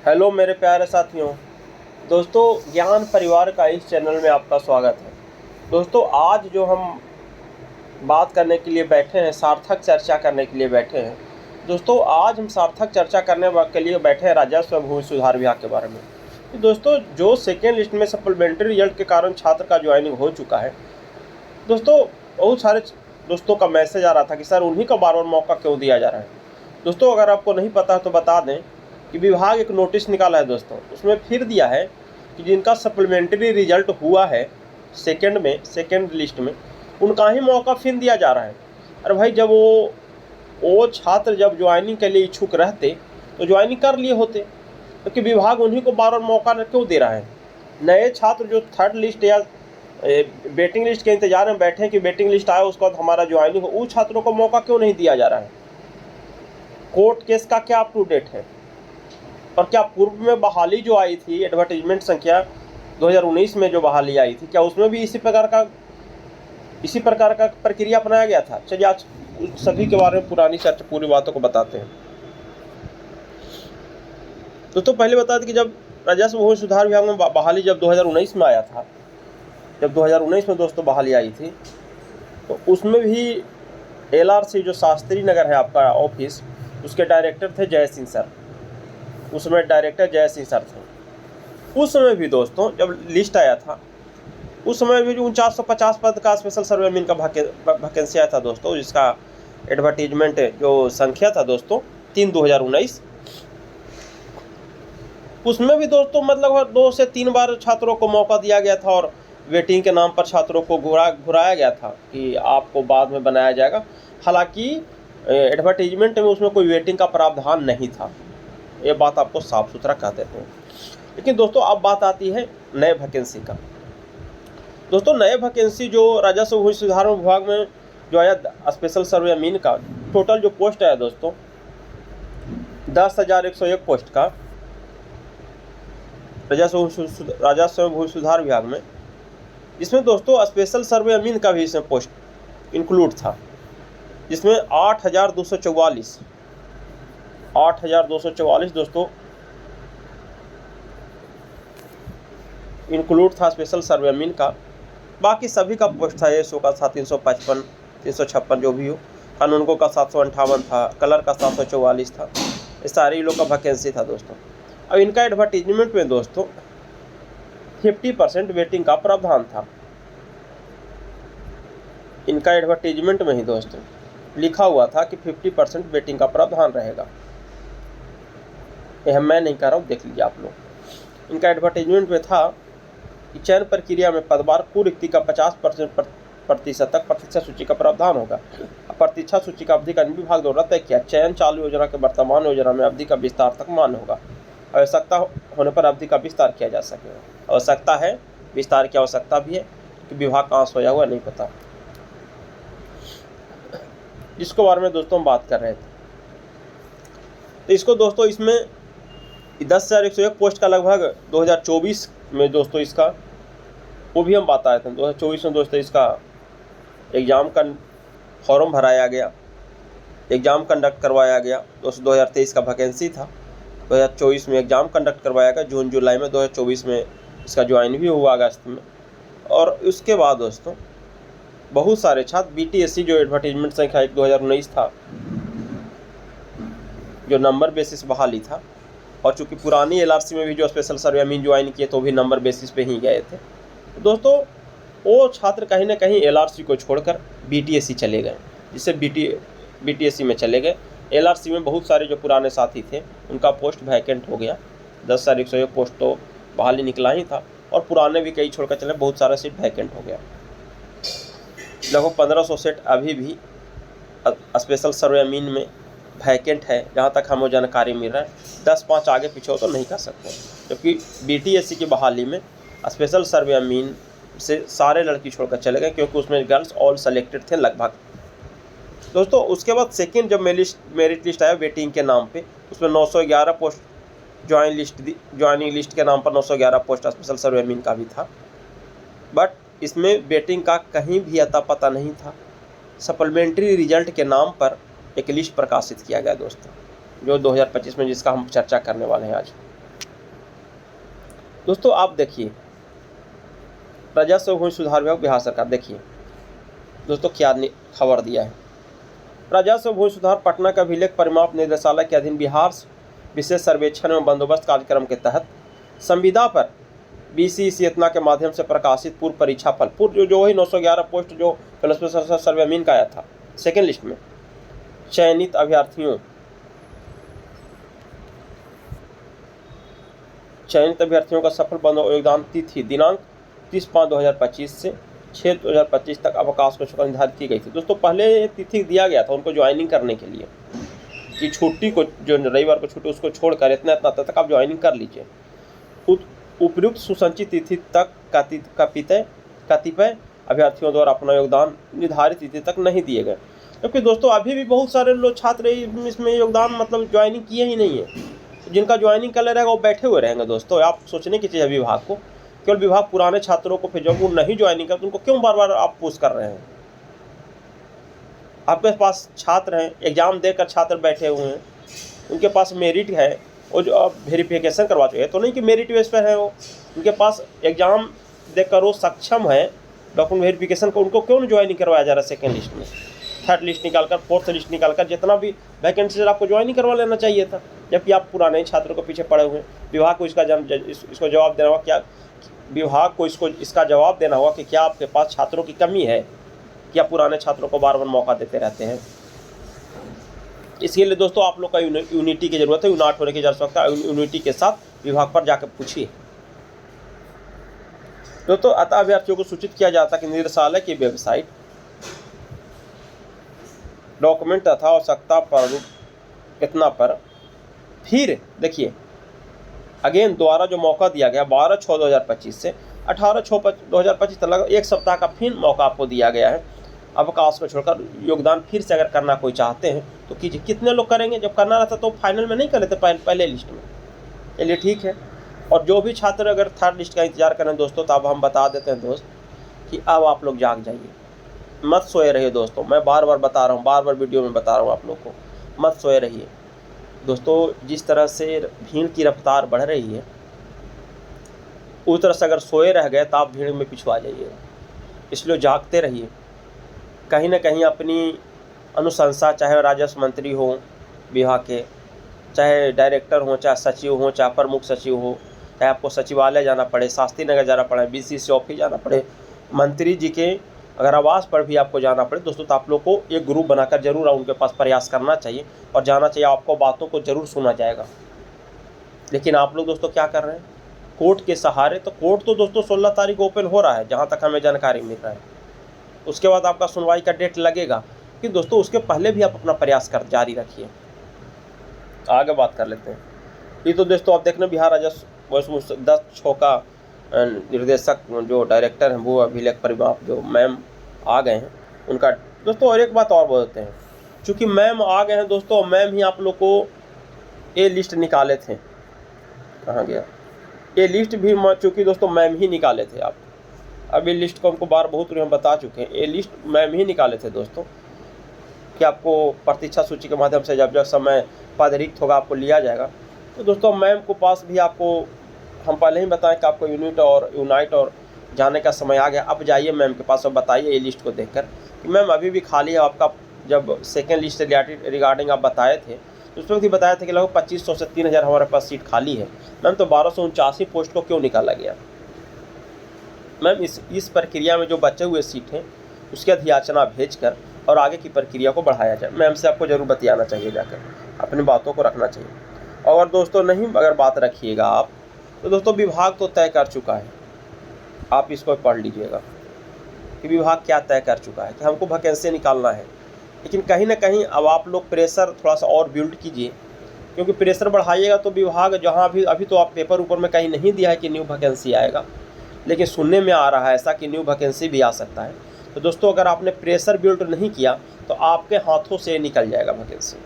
Hello मेरे प्यारे साथियों। दोस्तों, ज्ञान परिवार का इस चैनल में आपका स्वागत है। दोस्तों, आज जो हम बात करने के लिए बैठे हैं, सार्थक चर्चा करने के लिए बैठे हैं। दोस्तों, आज हम सार्थक चर्चा करने के लिए बैठे हैं राजस्व भूमि सुधार विभाग के बारे में। दोस्तों, जो सेकेंड लिस्ट में सप्लीमेंट्री रिजल्ट के कारण छात्र का ज्वाइनिंग हो चुका है, दोस्तों बहुत सारे दोस्तों का मैसेज आ रहा था कि सर उन्हीं को बार बार मौका क्यों दिया जा रहा है। दोस्तों, अगर आपको नहीं पता तो बता दें कि विभाग एक नोटिस निकाला है दोस्तों, उसमें फिर दिया है कि जिनका सप्लीमेंट्री रिजल्ट हुआ है सेकेंड लिस्ट में, उनका ही मौका फिर दिया जा रहा है। अरे भाई, जब वो छात्र जब ज्वाइनिंग के लिए इच्छुक रहते तो ज्वाइनिंग कर लिए होते, क्योंकि विभाग उन्हीं को बार बार मौका क्यों दे रहा है। नए छात्र जो थर्ड लिस्ट या वेटिंग लिस्ट के इंतजार में बैठे हैं कि वेटिंग लिस्ट आए उसके बाद हमारा ज्वाइनिंग हो, उन छात्रों को मौका क्यों नहीं दिया जा रहा है। कोर्ट केस का क्या अप टू डेट है, और क्या पूर्व में बहाली जो आई थी, एडवर्टीजमेंट संख्या 2019 में जो बहाली आई थी, क्या उसमें भी इसी प्रकार का प्रक्रिया अपनाया गया था। चलिए आज सभी के बारे में पुरानी चर्चा, पूरी बातों को बताते हैं। तो पहले बता दें कि जब राजस्व भूमि सुधार विभाग में बहाली जब 2019 में आया था, जब 2019 में दोस्तों बहाली आई थी, तो उसमें भी LRC जो शास्त्री नगर है आपका ऑफिस, उसके डायरेक्टर थे जय सिंह सर। उस समय डायरेक्टर जय सिंह सर थे। उस समय भी दोस्तों जब लिस्ट आया था, उस समय भी जो 4950 पद का स्पेशल सर्वे मीन का वैकेंसी आया था दोस्तों, जिसका एडवर्टीजमेंट जो संख्या था दोस्तों 3/2019, उसमें भी दोस्तों मतलब 2 से 3 बार छात्रों को मौका दिया गया था, और वेटिंग के नाम पर छात्रों को घुराया गया था कि आपको बाद में बनाया जाएगा। हालांकि एडवर्टीजमेंट में उसमें कोई वेटिंग का प्रावधान नहीं था, ये बात आपको साफ सुथरा कह देते हैं। लेकिन दोस्तों अब बात आती है नए वैकेंसी का। दोस्तों, नए वैकेंसी जो राजस्व भूमि सुधार विभाग में जो आया स्पेशल सर्वे मीन का, टोटल जो पोस्ट आया दोस्तों 10,101 पोस्ट का राजस्व भूमि सुधार विभाग में, जिसमें दोस्तों स्पेशल सर्वे मीन का भी इसमें पोस्ट इंक्लूड था, जिसमें 8,244 दोस्तों इंक्लूड था स्पेशल सर्वे मीन का। बाकी सभी का पोस्ट था, एसओ का था 355, 356 जो भी हो, कानूनगो का 758 था, कलर का 744 था। ये सारे लोग का वैकेंसी था दोस्तों। अब इनका एडवर्टीजमेंट में दोस्तों 50% वेटिंग का प्रावधान था। इनका एडवर्टीजमेंट में ही दोस्तों लिखा हुआ था कि 50% वेटिंग का प्रावधान रहेगा। यह मैं नहीं कह रहा हूँ, देख लीजिए आप लोग। इनका एडवर्टीजमेंट में था कि चयन प्रक्रिया में पदभार कुल रिक्ति का 50% तक प्रतीक्षा सूची का प्रावधान होगा। प्रतीक्षा सूची का अवधि का विभाग द्वारा तय किया। चयन चालू योजना के वर्तमान योजना में अवधि का विस्तार तक मान्य होगा। आवश्यकता होने पर अवधि का विस्तार किया जा सकेगा। आवश्यकता है, विस्तार की आवश्यकता भी है कि विभाग कहाँ सोया हुआ नहीं पता, जिसके बारे में दोस्तों हम बात कर रहे थे। तो इसको दोस्तों इसमें 10,101 पोस्ट का लगभग 2024 में दोस्तों इसका वो भी हम बात आए थे। 2024 में दोस्तों इसका एग्ज़ाम का फॉर्म भराया गया, एग्ज़ाम कंडक्ट करवाया गया। दोस्तों 2023 का वैकेंसी था, 2024 में एग्ज़ाम कंडक्ट करवाया गया। जून जुलाई में 2024 में इसका ज्वाइन भी हुआ अगस्त में। और उसके बाद दोस्तों बहुत सारे छात्र BTSC जो एडवर्टीजमेंट संख्या 1/2019 था, जो नंबर बेसिस बहाली था, और चूँकि पुरानी LRC में भी जो स्पेशल सर्वे मीन ज्वाइन किए तो भी नंबर बेसिस पे ही गए थे। दोस्तों वो छात्र कहीं ना कहीं LRC को छोड़कर BTSC चले गए, जिससे BTSC में चले गए। LRC में बहुत सारे जो पुराने साथी थे उनका पोस्ट वैकेंट हो गया। 10,101 पोस्ट तो बहाली निकला ही था, और पुराने भी कई छोड़कर चले, बहुत सारा सीट वैकेंट हो गया। लगभग 1500 सीट अभी भी स्पेशल सर्वे मीन में वैकेंट है, जहाँ तक हमें जानकारी मिल रहा है। 10-5 आगे पीछे हो तो नहीं कर सकते, क्योंकि BTSC की बहाली में स्पेशल सर्वे मीन से सारे लड़की छोड़कर चले गए, क्योंकि उसमें गर्ल्स ऑल सेलेक्टेड थे लगभग दोस्तों। उसके बाद सेकंड जब मेरिट लिस्ट आया वेटिंग के नाम पे, उसमें 911 पोस्ट ज्वाइनिंग लिस्ट के नाम पर 911 पोस्ट स्पेशल सर्वे मीन का भी था, बट इसमें वेटिंग का कहीं भी अता पता नहीं था। सप्लीमेंट्री रिजल्ट के नाम पर एक लिस्ट प्रकाशित किया गया दोस्तों, जो 2025 में, जिसका हम चर्चा करने वाले हैं आज। दोस्तों आप देखिए, राजस्व भूमि सुधार विभाग बिहार सरकार, देखिए दोस्तों क्या खबर दिया है। राजस्व भूमि सुधार पटना का अभिलेख परिमाप निदेशालय के अधीन बिहार विशेष सर्वेक्षण एवं बंदोबस्त कार्यक्रम के तहत संविदा पर BC चेतना के माध्यम से प्रकाशित पूर्व परीक्षा फल, पूर्व जो वही 911 पोस्ट जो प्लस सर्वे मीन का आया था सेकेंड लिस्ट में, चयनित अभ्यर्थियों का सफल योगदान तिथि दिनांक 30/5/2025 से 6/2025 तक अवकाश को छोड़कर निर्धारित की गई थी। दोस्तों पहले तिथि दिया गया था उनको ज्वाइनिंग करने के लिए कि छुट्टी को, जो रविवार को छुट्टी उसको छोड़कर इतना तक आप ज्वाइनिंग कर लीजिए। उपयुक्त सुसंचित तिथि तक कतिपय अभ्यर्थियों द्वारा अपना योगदान निर्धारित तिथि तक नहीं दिए गए, क्योंकि दोस्तों अभी भी बहुत सारे लोग छात्र इसमें योगदान मतलब ज्वाइनिंग किए ही नहीं है। जिनका ज्वाइनिंग कर रहेगा वो बैठे हुए रहेंगे। दोस्तों आप सोचने की चीज़ है विभाग को, केवल विभाग पुराने छात्रों को, फिर जब वो नहीं ज्वाइनिंग करते उनको क्यों बार बार आप पुश कर रहे हैं। आपके पास छात्र हैं, एग्जाम देकर छात्र बैठे हुए हैं, उनके पास मेरिट है, वो जो आप वेरिफिकेशन करवा चुके हैं, तो नहीं कि मेरिट बेस पर है वो, उनके पास एग्जाम देकर वो सक्षम है डॉक्यूमेंट वेरिफिकेशन को, उनको क्यों नहीं ज्वाइनिंग करवाया जा रहा है सेकेंड लिस्ट में, थर्ड लिस्ट निकालकर, फोर्थ लिस्ट निकालकर, जितना भी वैकेंसी आपको ज्वाइनिंग करवा लेना चाहिए था, जबकि आप पुराने छात्रों को पीछे पड़े हुए हैं। विभाग को इसको जवाब देना होगा, क्या विभाग को इसका जवाब देना होगा कि क्या आपके पास छात्रों की कमी है, क्या पुराने छात्रों को बार बार मौका देते रहते हैं। इसके लिए दोस्तों आप लोग का यूनिटी की जरूरत है, यूनाइट होने की आवश्यकता है। यूनिटी के साथ विभाग पर जाकर पूछिए। दोस्तों अतः अभ्यर्थियों को सूचित किया जाता कि निदेशालय की वेबसाइट डॉक्यूमेंट तथा आवश्यकता पर इतना पर फिर देखिए अगेन द्वारा जो मौका दिया गया 12/6/2025 से 18/6/2025 तक लगभग एक सप्ताह का फिर मौका आपको दिया गया है अवकाश को छोड़कर। योगदान फिर से अगर करना कोई चाहते हैं तो कीजिए। कितने लोग करेंगे? जब करना रहता तो फाइनल में नहीं कर लेते पहले लिस्ट में। चलिए ठीक है। और जो भी छात्र अगर थर्ड लिस्ट का इंतजार करें दोस्तों, तो अब हम बता देते हैं दोस्त कि अब आप लोग जाग जाइए, मत सोए रहिए दोस्तों। मैं बार बार बता रहा हूँ, बार बार वीडियो में बता रहा हूँ आप लोग को, मत सोए रहिए दोस्तों। जिस तरह से भीड़ की रफ्तार बढ़ रही है उस तरह से अगर सोए रह गए तो आप भीड़ में पिछुआ जाइएगा। इसलिए जागते रहिए। कहीं ना कहीं अपनी अनुशंसा, चाहे राजस्व मंत्री हो विभाग के, चाहे डायरेक्टर हो, चाहे सचिव हो, चाहे प्रमुख सचिव हो, चाहे आपको सचिवालय जाना पड़े, शास्त्री नगर जाना पड़े, BCC ऑफिस जाना पड़े, मंत्री जी के अगर आवास पर भी आपको जाना पड़े दोस्तों, तो आप लोग को एक ग्रुप बनाकर जरूर उनके पास प्रयास करना चाहिए और जाना चाहिए। आपको बातों को जरूर सुना जाएगा। लेकिन आप लोग दोस्तों क्या कर रहे हैं? कोर्ट के सहारे। तो कोर्ट तो दोस्तों 16 तारीख ओपन हो रहा है, जहाँ तक हमें जानकारी मिल रहा है। उसके बाद आपका सुनवाई का डेट लगेगा, कि दोस्तों उसके पहले भी आप अपना प्रयास कर जारी रखिए। आगे बात कर लेते हैं। ये तो दोस्तों आप देखना बिहार राजस्व 10/6 का निर्देशक जो डायरेक्टर हैं वो अभिलेख परिमाप जो मैम आ गए हैं उनका। दोस्तों और एक बात और बोलते हैं, चूँकि मैम आ गए हैं दोस्तों, मैम ही आप लोग को ये लिस्ट निकाले थे। कहाँ गया ये लिस्ट भी? चूँकि दोस्तों मैम ही निकाले थे। आप अब ये लिस्ट को हमको बहुत हम बता चुके हैं। ये लिस्ट मैम ही निकाले थे दोस्तों, कि आपको प्रतीक्षा सूची के माध्यम से जब समय पद रिक्त होगा आपको लिया जाएगा। तो दोस्तों मैम को पास भी आपको हम पहले ही बताएं कि आपको यूनाइट और जाने का समय आ गया। अब जाइए मैम के पास और बताइए ये लिस्ट को देखकर कि मैम अभी भी खाली है। आपका जब सेकेंड लिस्ट रिगार्डिंग आप बताए थे तो उस वक्त भी बताया था कि लगभग 2500 से 3000 हमारे पास सीट खाली है। मैम तो 1279 पोस्ट को क्यों निकाला गया? मैम इस प्रक्रिया में जो बचे हुए सीट हैं उसकी अधियाचना भेजकर और आगे की प्रक्रिया को बढ़ाया जाए। मैम से आपको जरूर बतियाना चाहिए, जाकर अपनी बातों को रखना चाहिए। और दोस्तों नहीं अगर बात रखिएगा आप तो दोस्तों विभाग तो तय कर चुका है। आप इसको पढ़ लीजिएगा कि विभाग क्या तय कर चुका है कि हमको वैकेंसी निकालना है। लेकिन कहीं ना कहीं अब आप लोग प्रेशर थोड़ा सा और बिल्ड कीजिए, क्योंकि प्रेशर बढ़ाइएगा तो विभाग जहाँ अभी तो आप पेपर ऊपर में कहीं नहीं दिया है कि न्यू वैकेंसी आएगा, लेकिन सुनने में आ रहा है ऐसा कि न्यू वैकेंसी भी आ सकता है। तो दोस्तों अगर आपने प्रेशर बिल्ड नहीं किया तो आपके हाथों से निकल जाएगा वैकेंसी।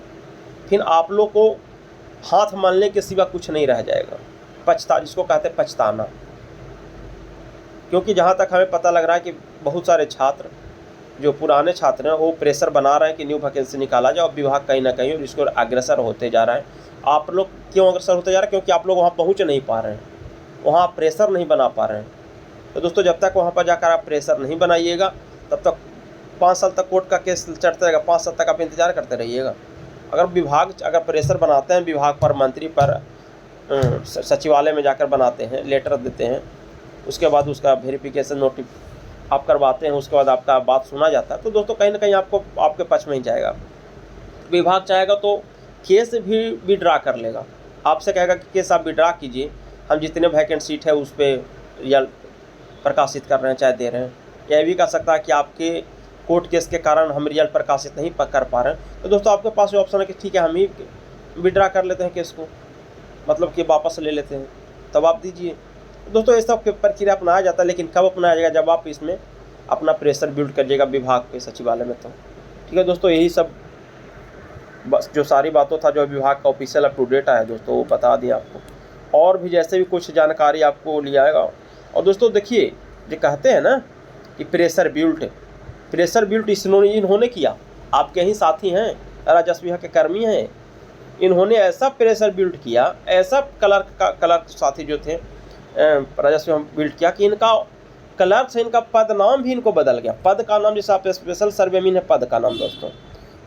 फिर आप लोग को हाथ मलने के सिवा कुछ नहीं रह जाएगा। जिसको कहते हैं पछताना। क्योंकि जहाँ तक हमें पता लग रहा है कि बहुत सारे छात्र जो पुराने छात्र हैं वो प्रेशर बना रहे हैं कि न्यू वैकेंसी निकाला जाए, और विभाग कहीं ना कहीं इसको अग्रसर होते जा रहा है। आप लोग क्यों अग्रसर होते जा रहे हैं? क्योंकि आप लोग वहाँ पहुँच नहीं पा रहे हैं। वहाँ आप प्रेशर नहीं बना पा रहे हैं। तो दोस्तों जब तक वहाँ पर जाकर आप प्रेशर नहीं बनाइएगा तब तक 5 साल तक कोर्ट का केस चढ़ता रहेगा, 5 साल तक आप इंतजार करते रहिएगा। अगर विभाग अगर प्रेशर बनाते हैं, विभाग पर, मंत्री पर, सचिवालय में जाकर बनाते हैं, लेटर देते हैं, उसके बाद उसका वेरिफिकेशन नोटिस आप करवाते हैं, उसके बाद आपका बात सुना जाता है, तो दोस्तों कहीं ना कहीं आपको आपके पक्ष में ही जाएगा। विभाग चाहेगा तो केस भी विड्रा कर लेगा, आपसे कहेगा कि केस आप विड्रा कीजिए, हम जितने वैकेंट सीट है उस पर रिजल्ट प्रकाशित कर रहे हैं, चाहे दे रहे हैं। यह भी कह सकता है कि आपके कोर्ट केस के कारण हम रिजल्ट प्रकाशित नहीं कर पा रहे हैं, तो दोस्तों आपके पास ये ऑप्शन है कि ठीक है हम ही विड्रा कर लेते हैं केस को, मतलब कि वापस ले लेते हैं, तब आप दीजिए। दोस्तों ये सब प्रक्रिया अपनाया जाता है, लेकिन कब अपनाया जाएगा? जब आप इसमें अपना प्रेशर बिल्ड करिएगा विभाग पे, सचिवालय में। तो ठीक है दोस्तों, यही सब बस जो सारी बातों था जो विभाग का ऑफिशियल अप टू डेट आया दोस्तों, वो बता दिया आपको। और भी जैसे भी कुछ जानकारी आपको लिया आएगा। और दोस्तों देखिए, जो कहते हैं ना कि प्रेशर बिल्ट इन्होंने किया, आपके ही साथी हैं, राजस्व विभाग के कर्मी हैं, इन्होंने ऐसा प्रेशर बिल्ड किया, ऐसा क्लर्क साथी जो थे राजस्व बिल्ड किया कि इनका क्लर्क से इनका पद नाम भी इनको बदल गया। पद का नाम, जैसे आप स्पेशल सर्वेमीन है पद का नाम दोस्तों,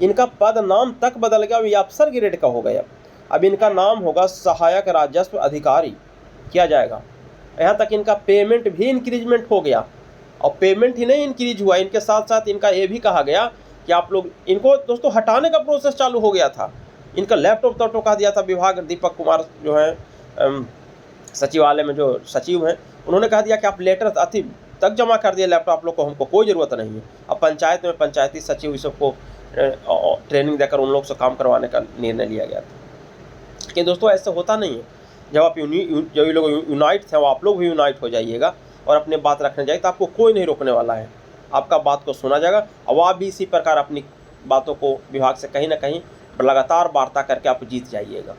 इनका पद नाम तक बदल गया, ये अफसर ग्रेड का हो गया। अब इनका नाम होगा सहायक राजस्व अधिकारी किया जाएगा। यहाँ तक इनका पेमेंट भी इंक्रीजमेंट हो गया, और पेमेंट ही नहीं इंक्रीज हुआ, इनके साथ साथ इनका ये भी कहा गया कि आप लोग इनको दोस्तों हटाने का प्रोसेस चालू हो गया था। इनका लैपटॉप तक टोका दिया था विभाग, दीपक कुमार जो है सचिवालय में जो सचिव हैं, उन्होंने कहा दिया कि आप लेटर अति तक जमा कर दिए लैपटॉप, आप लोग को, हमको कोई ज़रूरत नहीं है। अब पंचायत में पंचायती सचिव इस सबको ट्रेनिंग देकर उन लोग से काम करवाने का निर्णय लिया गया था। कि दोस्तों ऐसे होता नहीं है। जब आप जब ये लोग यूनाइट थे, आप लोग भी यूनाइट हो जाइएगा और अपने बात रखने जाइए, तो आपको कोई नहीं रोकने वाला है, आपका बात को सुना जाएगा। और आप भी इसी प्रकार अपनी बातों को विभाग से कहीं ना कहीं लगातार वार्ता करके आप जीत जाइएगा।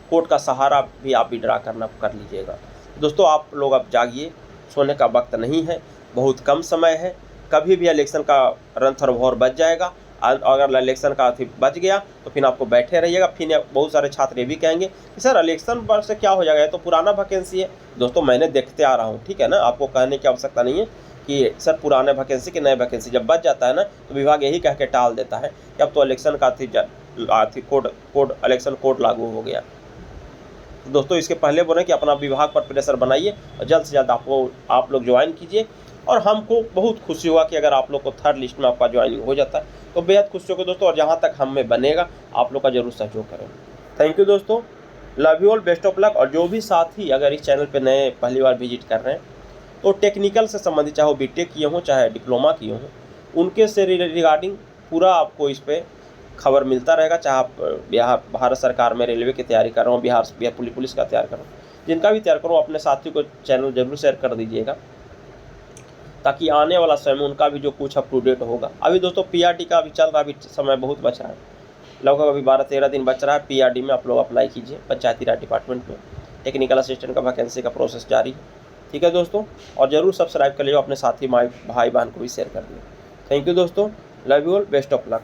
कोर्ट का सहारा भी आप विड्रा करना कर लीजिएगा। दोस्तों आप लोग अब जागिए, सोने का वक्त नहीं है, बहुत कम समय है। कभी भी इलेक्शन का रणथर भौर बच जाएगा। अगर इलेक्शन का बच गया तो फिर आपको बैठे रहिएगा। फिर बहुत सारे छात्र ये भी कहेंगे कि सर इलेक्शन वर्ष से क्या हो जाएगा, तो पुराना वैकेंसी है। दोस्तों मैंने देखते आ रहा हूँ, ठीक है ना, आपको कहने की आवश्यकता नहीं है कि सर पुराने वैकेंसी की नए वैकेंसी। जब बच जाता है ना तो विभाग यही कह के टाल देता है कि अब तो इलेक्शन का कोड इलेक्शन कोड लागू हो गया। तो दोस्तों इसके पहले बोले कि अपना विभाग पर प्रेशर बनाइए और जल्द से जल्द आप लोग ज्वाइन कीजिए। और हमको बहुत खुशी हुआ कि अगर आप लोग को 3rd लिस्ट में आपका ज्वाइनिंग हो जाता है तो बेहद खुशी होगी दोस्तों। और जहाँ तक हम में बनेगा आप लोग का जरूर सहयोग करें। थैंक यू दोस्तों, love you all, best of luck. और जो भी साथी अगर इस चैनल पे नए पहली बार विजिट कर रहे हैं तो टेक्निकल से संबंधित, चाहे वो बीटेक किए हों चाहे डिप्लोमा किए हों, उनके से रिगार्डिंग पूरा आपको इस पर खबर मिलता रहेगा। चाहे आप भारत सरकार में रेलवे की तैयारी कर रहे हो, बिहार पुलिस का तैयार कर रहे हो, जिनका भी तैयार करो, अपने साथियों को चैनल जरूर शेयर कर दीजिएगा, ताकि आने वाला समय में उनका भी जो कुछ अप टू डेट होगा। अभी दोस्तों पीआरटी का भी चल रहा है, अभी समय बहुत बच रहा है, लगभग अभी 12-13 दिन बच रहा है। पीआरडी में आप लोग अप्लाई कीजिए, पंचायती राज डिपार्टमेंट में टेक्निकल असिस्टेंट का वैकेंसी का प्रोसेस जारी है। ठीक है दोस्तों, और ज़रूर सब्सक्राइब कर लीजिए, अपने साथी भाई बहन को भी शेयर कर दिए। थैंक यू दोस्तों, love you all, best of luck.